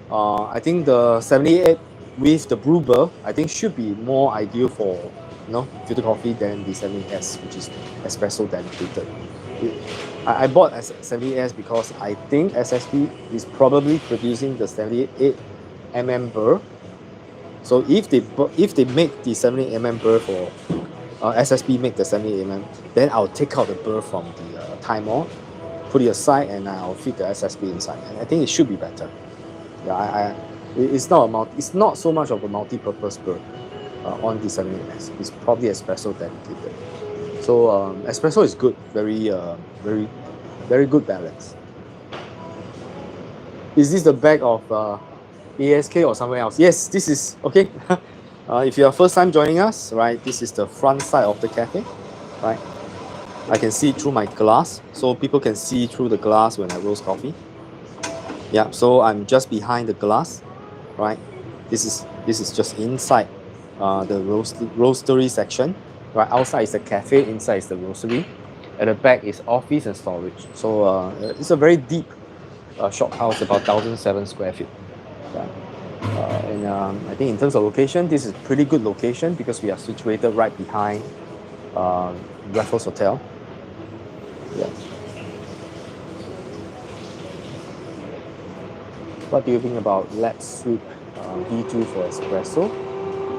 Speaker 1: I think the 78 with the brew burr, I think should be more ideal for filter coffee than the 78S, which is espresso dedicated. I bought 78S because I think SSB is probably producing the 78 mm burr. So if they make the 78 mm burr for SSB make the 78 mm, then I'll take out the burr from the timer, put it aside, and I'll fit the SSB inside. And I think it should be better. Yeah, it's not so much of a multi-purpose burr on the 78S. It's probably espresso dedicated. So espresso is good, very good balance. Is this the back of ASK or somewhere else? Yes, this is okay. If you are first time joining us, right, this is the front side of the cafe, right? I can see through my glass, so people can see through the glass when I roast coffee. Yeah, so I'm just behind the glass, right? This is just inside the roastery section. Right, outside is the cafe, inside is the roastery. At the back is office and storage. So it's a very deep shop house, about 1,007 square feet. Yeah. And I think in terms of location, this is pretty good location because we are situated right behind Raffles Hotel. Yeah. What do you think about Let's Sweep V2 for espresso?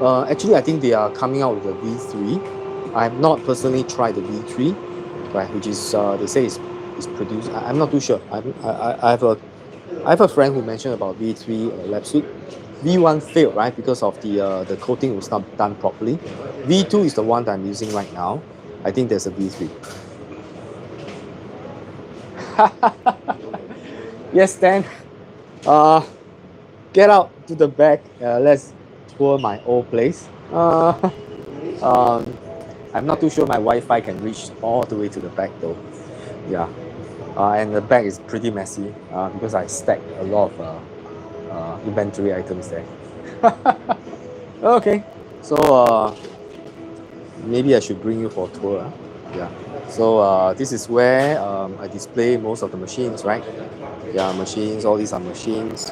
Speaker 1: Actually, I think they are coming out with the V3. I have not personally tried the V3, right? Which is they say is produced. I'm not too sure. I have a friend who mentioned about V3 lab suit. V1 failed, right, because of the coating was not done properly. V2 is the one that I'm using right now. I think there's a V3. Yes, Dan. Get out to the back. Let's tour my old place. I'm not too sure my Wi-Fi can reach all the way to the back though. Yeah. And the back is pretty messy because I stacked a lot of inventory items there. Okay, so maybe I should bring you for a tour. Yeah. So this is where I display most of the machines, right? Yeah, machines. All these are machines.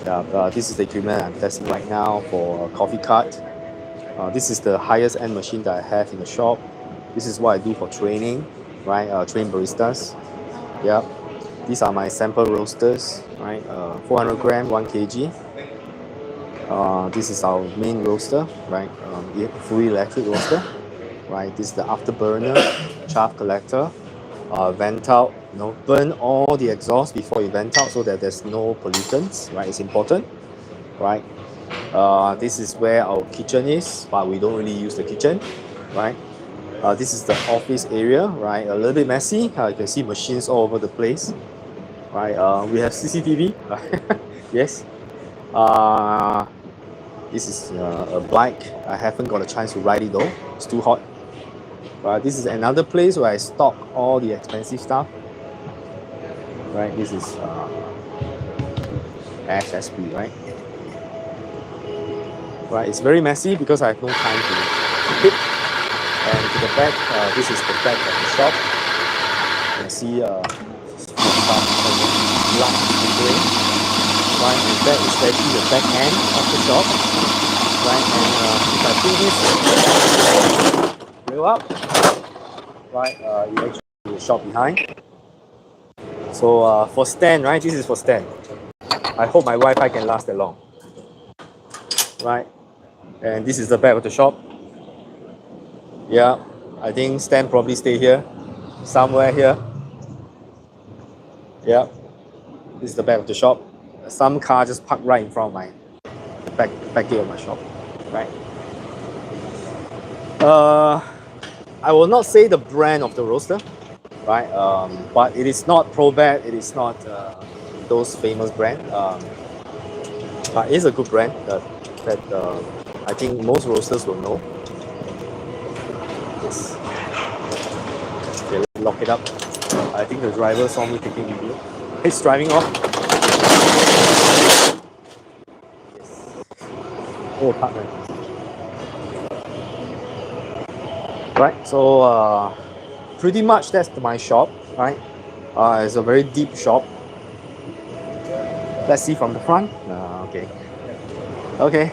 Speaker 1: Yeah. This is the equipment I'm testing right now for coffee cart. This is the highest end machine that I have in the shop. This is what I do for training, right? Train baristas. Yeah. These are my sample roasters, right? 400 gram, 1 kg. This is our main roaster, right? Fully electric roaster, right? This is the afterburner, chaff collector, vent out, burn all the exhaust before you vent out so that there's no pollutants, right? It's important, right? This is where our kitchen is, but we don't really use the kitchen, right? This is the office area, right? A little bit messy. You can see machines all over the place, right? We have CCTV, yes. This is a bike. I haven't got a chance to ride it though. It's too hot. This is another place where I stock all the expensive stuff. Right, this is SSP, right? Right, it's very messy because I have no time to keep. And to the back, this is the back of the shop. You can see stuff black grey. Right, and that is actually the back end of the shop. Right, and if I bring this grill up, right, you actually see the shop behind. So for stand, right, this is for stand. I hope my Wi-Fi can last that long. Right, and this is the back of the shop. Yeah, I think stand probably stay here, somewhere here. Yeah, this is the back of the shop. Some car just parked right in front of my back gate of my shop, right? I will not say the brand of the roaster, right? But it is not Probat. It is not those famous brand. But it is a good brand that I think most roasters will know. Yes. Okay, let's lock it up. I think the driver saw me taking video. He's driving off. Oh, partner. Right, so pretty much that's my shop, right? It's a very deep shop. Let's see from the front. Okay. Okay,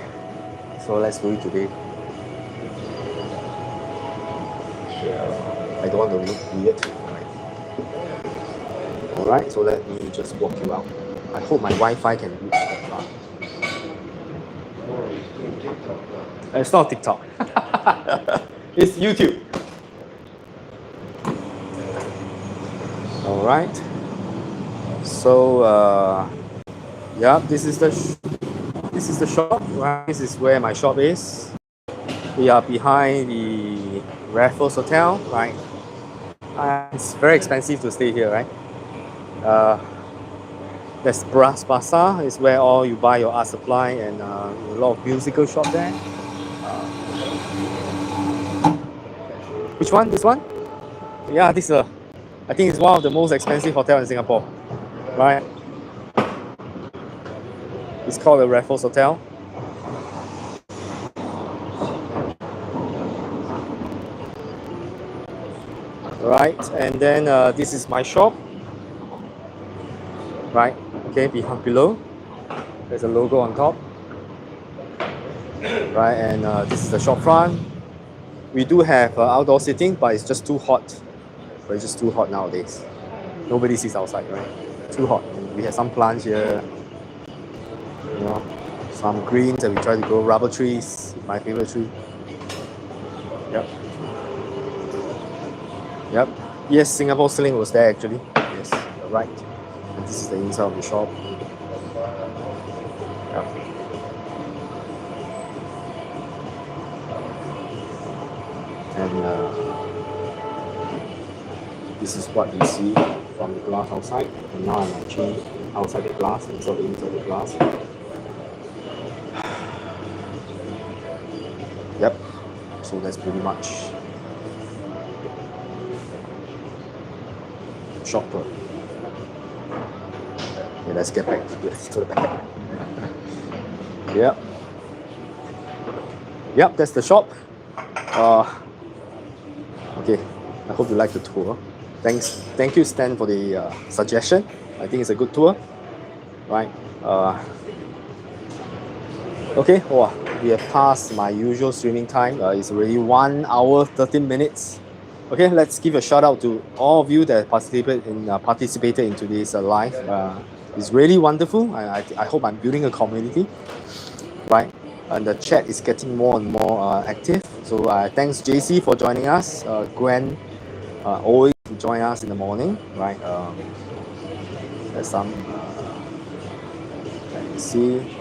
Speaker 1: so let's do it today. I don't want to look weird. Alright, so let me just walk you out. I hope my Wi-Fi can reach that far. It's not TikTok. It's YouTube. All right. So yeah, this is the shop. Right? This is where my shop is. We are behind the Raffles Hotel, right? It's very expensive to stay here, right? There's Bras Basah, is where all you buy your art supply, and a lot of musical shop there. Which one? This one? Yeah, this I think it's one of the most expensive hotels in Singapore, right? It's called the Raffles Hotel. Right, and then this is my shop. Right, okay, below there's a logo on top. Right, and this is the shop front. We do have outdoor seating, but it's just too hot. But it's just too hot nowadays. Nobody sits outside, right? Too hot. And we have some plants here. You know, some greens and we try to grow rubber trees, my favorite tree. Yep. Yep. Yes, Singapore Sling was there actually. Yes, you're right. And this is the inside of the shop. Yep. And this is what you see from the glass outside. And now I'm actually outside the glass instead of inside the glass. Yep. So that's pretty much shop tour. Okay, let's get back to the back. Yep. Yep, that's the shop. Okay, I hope you like the tour. Thank you Stan for the suggestion. I think it's a good tour. Right. Okay, wow, we have passed my usual streaming time. It's already 1 hour 13 minutes. Okay, let's give a shout out to all of you that participated in today's live. It's really wonderful. I hope I'm building a community, right? And the chat is getting more and more active. So thanks JC for joining us. Gwen always join us in the morning, right? There's some. Let me see.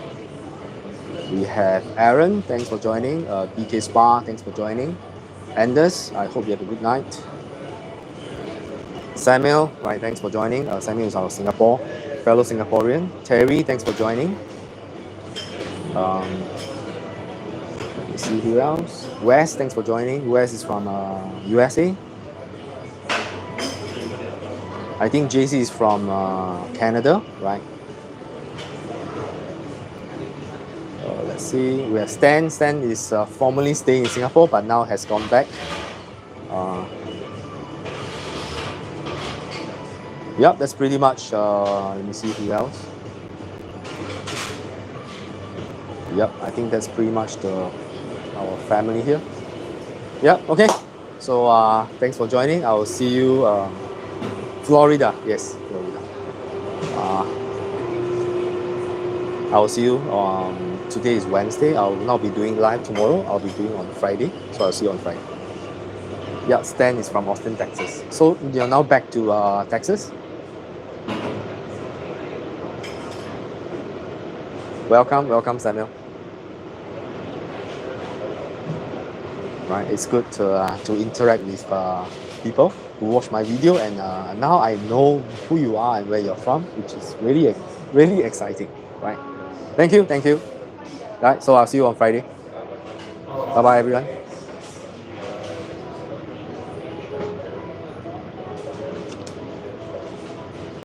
Speaker 1: We have Aaron. Thanks for joining. BK Spa. Thanks for joining. Anders, I hope you have a good night. Samuel, right, thanks for joining. Samuel is our fellow Singaporean. Terry, thanks for joining. Let me see who else. Wes, thanks for joining. Wes is from USA. I think JC is from Canada, right? Let's see, we have Stan. Stan is formerly staying in Singapore but now has gone back. Yep, that's pretty much, let me see who else. Yep, I think that's pretty much our family here. Yep, okay. So thanks for joining. I will see you, Florida, yes, Florida. I will see you today is Wednesday. I will not be doing live tomorrow. I'll be doing on Friday. So I'll see you on Friday. Yeah, Stan is from Austin, Texas. So you're now back to Texas? Welcome, Samuel. Right, it's good to interact with people who watch my video, and now I know who you are and where you're from, which is really exciting. Right. Thank you. Right, so I'll see you on Friday. Bye bye everyone.